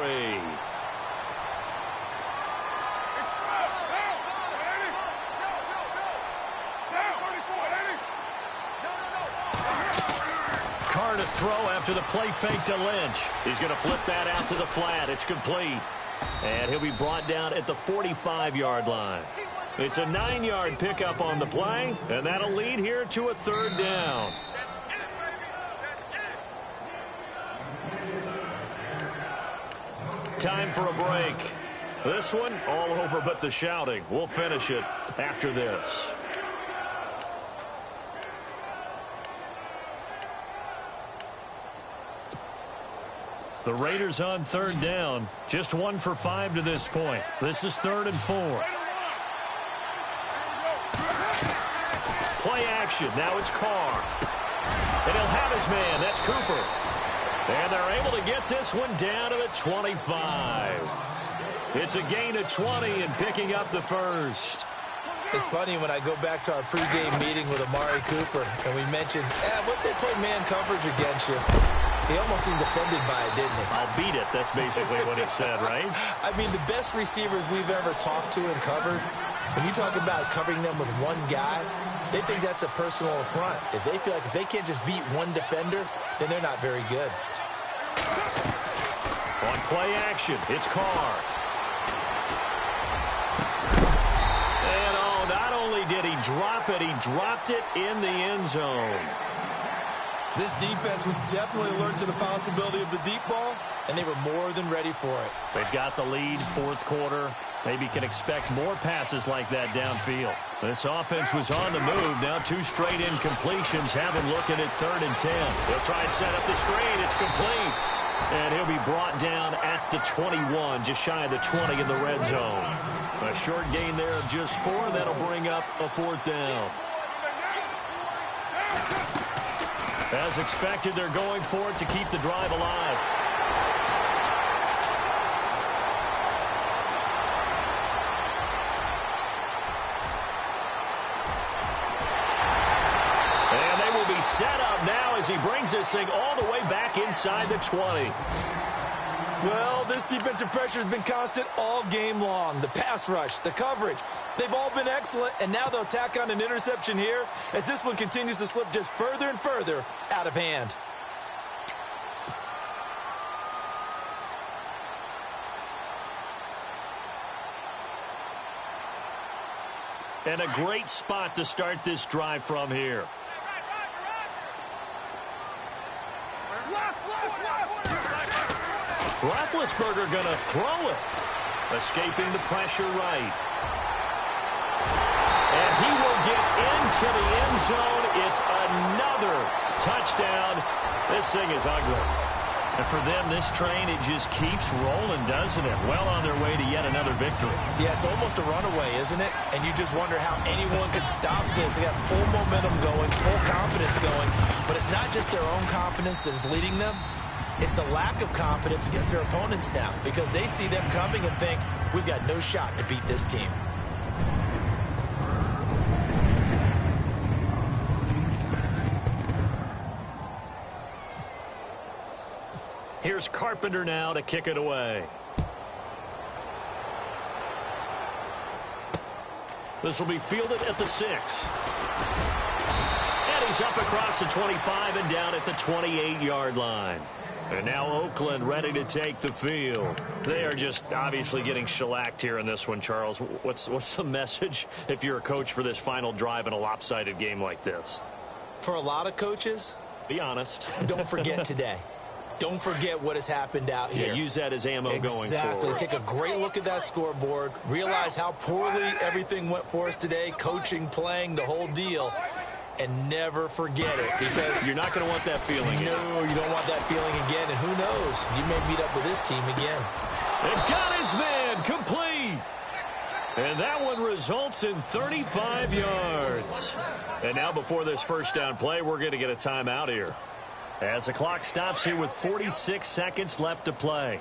Carr to throw after the play fake to Lynch. He's going to flip that out to the flat. It's complete. And he'll be brought down at the 45-yard line. It's a 9-yard pickup on the play, and that'll lead here to a 3rd down. Time for a break. This one all over but the shouting. We'll finish it after this. The Raiders on 3rd down. Just 1 for 5 to this point. This is 3rd and 4. Play action. Now it's Carr. And he'll have his man. That's Cooper. And they're able to get this one down to the 25. It's a gain of 20 and picking up the first. It's funny when I go back to our pregame meeting with Amari Cooper, and we mentioned, what they play man coverage against you. He almost seemed offended by it, didn't he? I'll beat it. That's basically what he said, right? I mean, the best receivers we've ever talked to and covered, when you talk about covering them with one guy, they think that's a personal affront. If they feel like if they can't just beat one defender, then they're not very good. On play action, it's Carr. And not only did he drop it, he dropped it in the end zone. This defense was definitely alert to the possibility of the deep ball, and they were more than ready for it. They've got the lead, 4th quarter. Maybe can expect more passes like that downfield. This offense was on the move. Now 2 straight incompletions have him looking at 3rd and 10. He'll try and set up the screen. It's complete. And he'll be brought down at the 21, just shy of the 20 in the red zone. A short gain there of just 4. That'll bring up a 4th down. As expected, they're going for it to keep the drive alive. And they will be set up now as he brings this thing all the way back inside the 20. Well, this defensive pressure has been constant all game long. The pass rush, the coverage, they've all been excellent, and now they'll tack on an interception here as this one continues to slip just further and further out of hand. And a great spot to start this drive from here. Roethlisberger going to throw it. Escaping the pressure right. And he will get into the end zone. It's another touchdown. This thing is ugly. And for them, this train, it just keeps rolling, doesn't it? Well on their way to yet another victory. Yeah, it's almost a runaway, isn't it? And you just wonder how anyone could stop this. They got full momentum going, full confidence going. But it's not just their own confidence that is leading them. It's the lack of confidence against their opponents now because they see them coming and think, we've got no shot to beat this team. Here's Carpenter now to kick it away. This will be fielded at the 6. And he's up across the 25 and down at the 28-yard line. And now Oakland ready to take the field. They are just obviously getting shellacked here in this one, Charles. What's the message if you're a coach for this final drive in a lopsided game like this? For a lot of coaches, be honest. Don't forget today. Don't forget what has happened out here. Yeah, use that as ammo going forward. Exactly. Take a great look at that scoreboard. Realize how poorly everything went for us today. Coaching, playing, the whole deal. And never forget it, because you're not going to want that feeling again. No, you don't want that feeling again. And who knows? You may meet up with this team again. And got his man complete. And that one results in 35 yards. And now before this first down play, we're going to get a timeout here, as the clock stops here with 46 seconds left to play.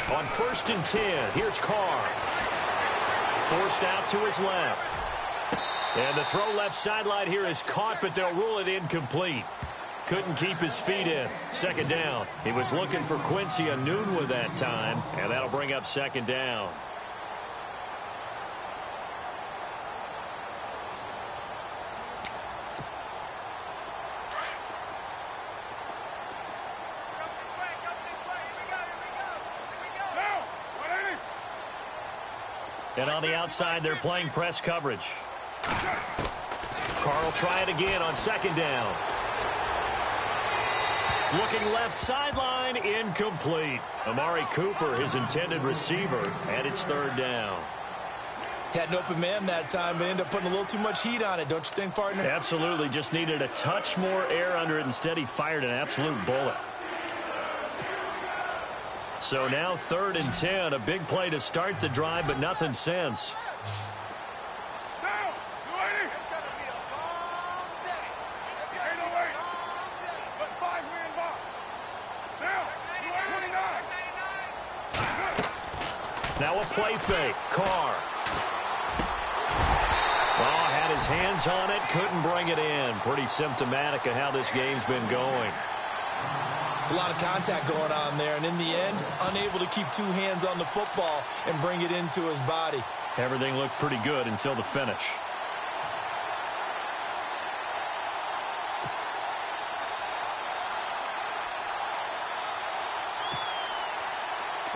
On 1st and 10, here's Carr. Forced out to his left. And the throw left sideline here is caught, but they'll rule it incomplete. Couldn't keep his feet in. 2nd down. He was looking for Quincy Enunwa that time, and that'll bring up 2nd down. And on the outside, they're playing press coverage. Carr will try it again on 2nd down. Looking left sideline, incomplete. Amari Cooper, his intended receiver, and it's 3rd down. Had an open man that time, but ended up putting a little too much heat on it, don't you think, partner? Absolutely. Just needed a touch more air under it. Instead, he fired an absolute bullet. So now 3rd and 10, a big play to start the drive, but nothing since. Now a play fake. Carr. Oh, had his hands on it, couldn't bring it in. Pretty symptomatic of how this game's been going. It's a lot of contact going on there, and in the end, unable to keep 2 hands on the football and bring it into his body. Everything looked pretty good until the finish.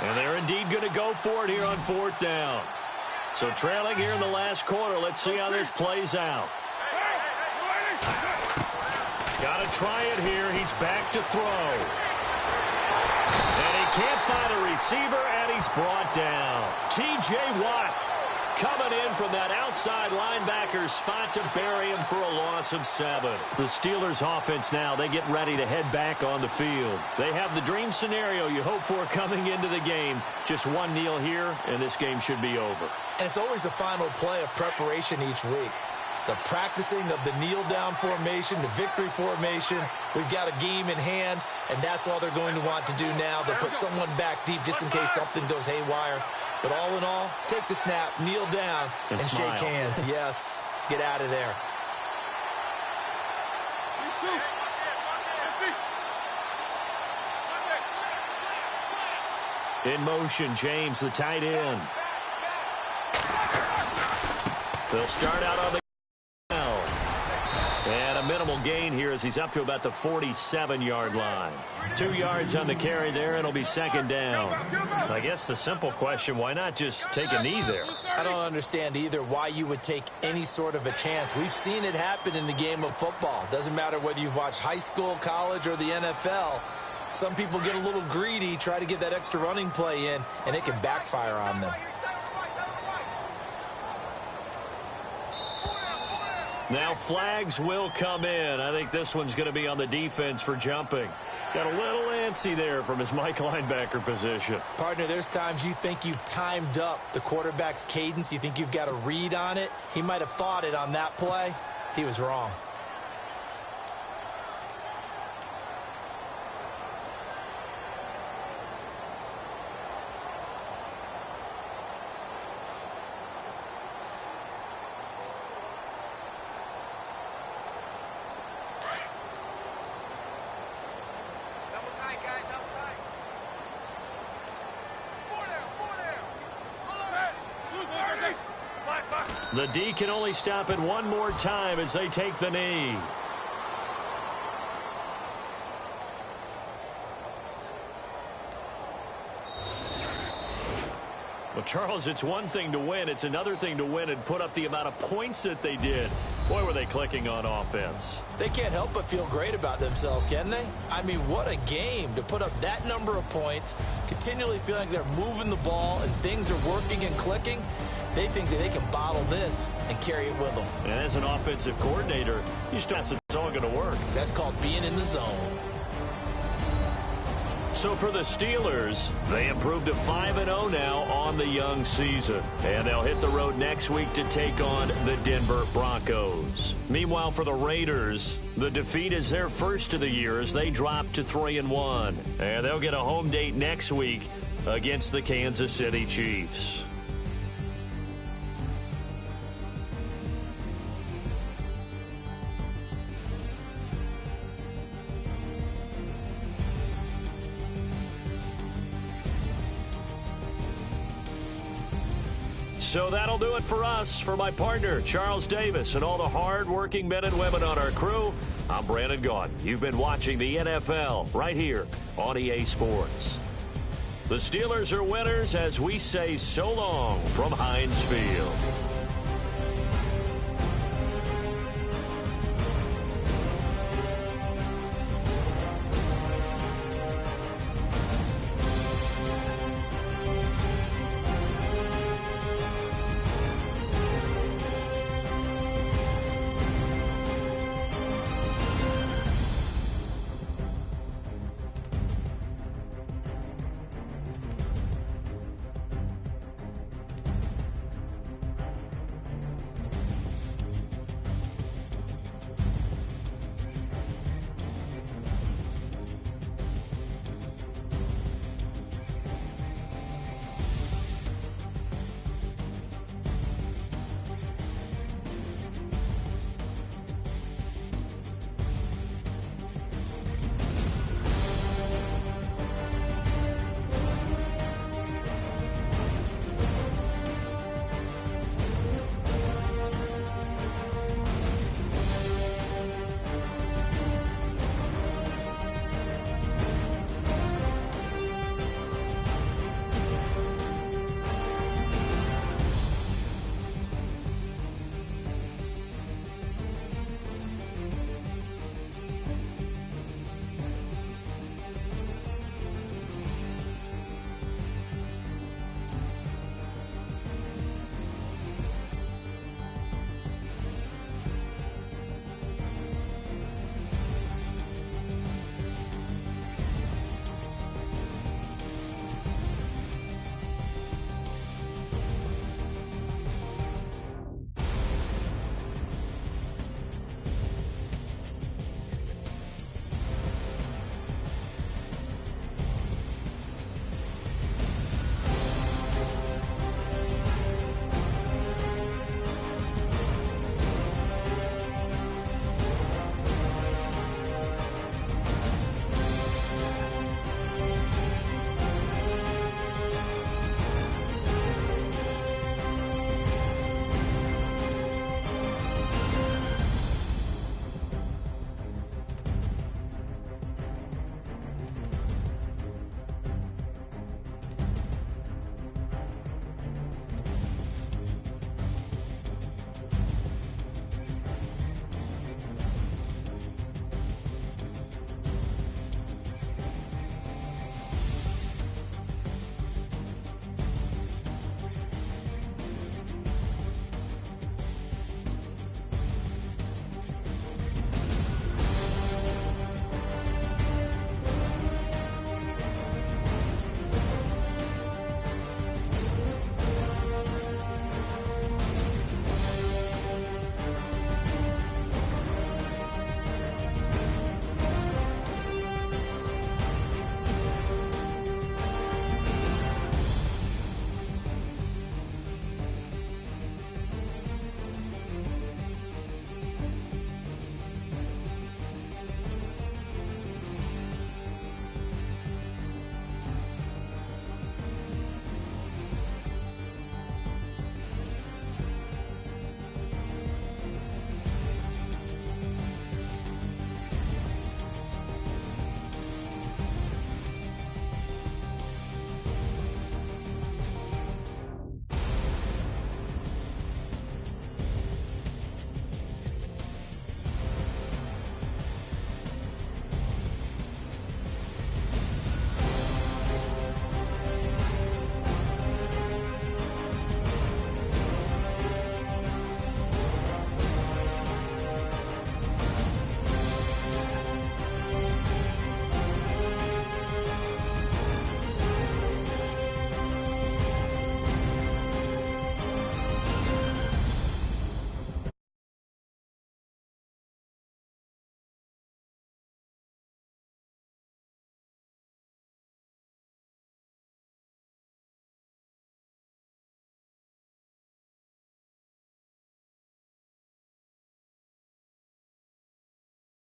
And they're indeed going to go for it here on 4th down. So trailing here in the last quarter. Let's see how this plays out. Got to try it here. He's back to throw. And he can't find a receiver, and he's brought down. T.J. Watt coming in from that outside linebacker spot to bury him for a loss of 7. The Steelers offense now, they get ready to head back on the field. They have the dream scenario you hope for coming into the game. Just one kneel here, and this game should be over. And it's always the final play of preparation each week. The practicing of the kneel-down formation, the victory formation. We've got a game in hand, and that's all they're going to want to do now. They'll put someone back deep just in case something goes haywire. But all in all, take the snap, kneel down, and shake hands. Yes, get out of there. In motion, James, the tight end. They'll start out on the and a minimal gain here as he's up to about the 47-yard line. 2 yards on the carry there, and it'll be 2nd down. I guess the simple question, why not just take a knee there? I don't understand either why you would take any sort of a chance. We've seen it happen in the game of football. Doesn't matter whether you've watched high school, college, or the NFL. Some people get a little greedy, try to get that extra running play in, and it can backfire on them. Now flags will come in. I think this one's going to be on the defense for jumping. Got a little antsy there from his Mike linebacker position. Partner, there's times you think you've timed up the quarterback's cadence. You think you've got a read on it. He might have thought it on that play. He was wrong. The D can only stop it one more time as they take the knee. Well, Charles, it's one thing to win. It's another thing to win and put up the amount of points that they did. Boy, were they clicking on offense. They can't help but feel great about themselves, can they? I mean, what a game to put up that number of points, continually feeling like they're moving the ball and things are working and clicking. They think that they can bottle this and carry it with them. And as an offensive coordinator, you still it's all going to work. That's called being in the zone. So for the Steelers, they improved to 5-0 now on the young season. And they'll hit the road next week to take on the Denver Broncos. Meanwhile, for the Raiders, the defeat is their first of the year as they drop to 3-1. And they'll get a home date next week against the Kansas City Chiefs. So that'll do it for us. For my partner, Charles Davis, and all the hard-working men and women on our crew, I'm Brandon Gaudin. You've been watching the NFL right here on EA Sports. The Steelers are winners as we say so long from Heinz Field.